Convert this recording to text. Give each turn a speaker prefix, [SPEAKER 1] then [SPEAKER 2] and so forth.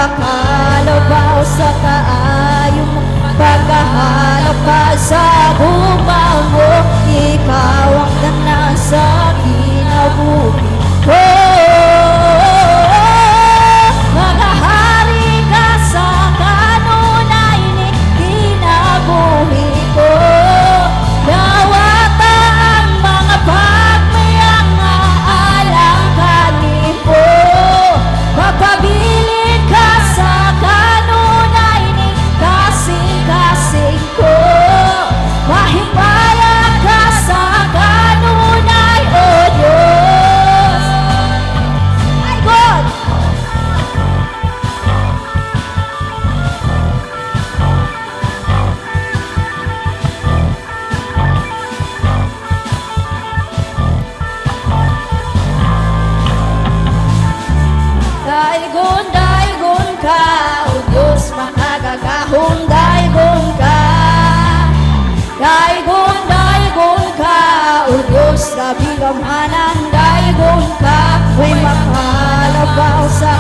[SPEAKER 1] makalabaw sa kaayo mo, pagkahanap ka sa gumaw mo, ikaw ang tanan sa kinabuhi ko. Magahari ka sa kanunay ni kinabuhi ko. Nawata ang mga pagmayang alang kanipo, mapabilin ka sa kanunay ni kasing-kasing ko. Mahimbaya ka sa kanunay, O Diyos. My God! Daigon ka, O Diyos, makagagahong daigon ka. Daigon ka, O Diyos, kabigamhanan daigon ka. May makalabaw sa